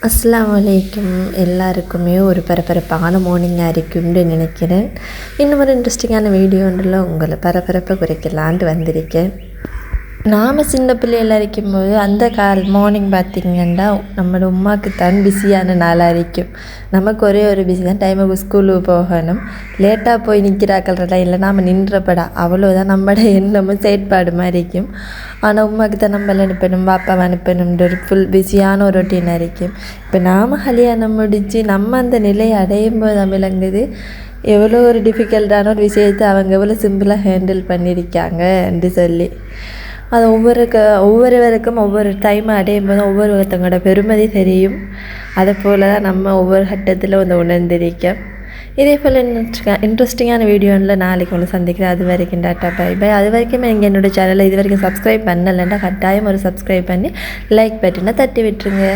அஸ்ஸலாமு அலைக்கும். எல்லாருக்குமே ஒரு பரபரப்பான மார்னிங்காக இருக்கும்னு நினைக்கிறேன். இன்னும் ஒரு இன்ட்ரெஸ்டிங்கான வீடியோன்றில் உங்களை பரபரப்பை குறைக்கலான்ட்டு வந்திருக்கேன். நாம் சின்ன பிள்ளைகளாக இருக்கும்போது அந்த மார்னிங் பார்த்திங்கன்னா நம்மளோட உமாவுக்கு தான் பிஸியான நாளாக இருக்கும். நமக்கு ஒரே ஒரு பிஸி தான், டைமுக்கு ஸ்கூலுக்கு போகணும். லேட்டாக போய் நிற்கிறாக்கள்றா இல்லை நாம் நின்றப்படா அவ்வளோதான் நம்மளோட எண்ணமும் செயற்பாடு மாதிரி இருக்கும். ஆனால் உமாவுக்கு தான் நம்மளை அனுப்பணும், பாப்பாவை அனுப்பணுன்ற ஒரு ஃபுல் பிஸியான ஒரு ரொட்டீனாக இருக்கும். இப்போ நாம் கல்யாணம் முடித்து நம்ம அந்த நிலையை அடையும் போது தான் விளங்குது எவ்வளோ ஒரு டிஃபிகல்ட்டான ஒரு விஷயத்தை அவங்க எவ்வளோ சிம்பிளாக ஹேண்டில் பண்ணியிருக்காங்க என்று சொல்லி. அது ஒவ்வொருவருக்கும் ஒவ்வொரு டைம் அடையும் போது ஒவ்வொருத்தவங்களோட பெருமதி தெரியும். அதை போல் தான் நம்ம ஒவ்வொரு கட்டத்தில் வந்து உணர்ந்திருக்கோம். இதே போல் இன்ட்ரெஸ்டிங்கான வீடியோவில் நாளைக்கு ஒன்று சந்திக்கிறேன். அது வரைக்கும் டாட்டா பை பை. அது வரைக்கும் நீங்கள் என்னோடய சேனலை இது வரைக்கும் சப்ஸ்கிரைப் பண்ணலைன்னா கட்டாயம் ஒரு சப்ஸ்கிரைப் பண்ணி லைக் பட்டனை தட்டி விட்டுருங்க.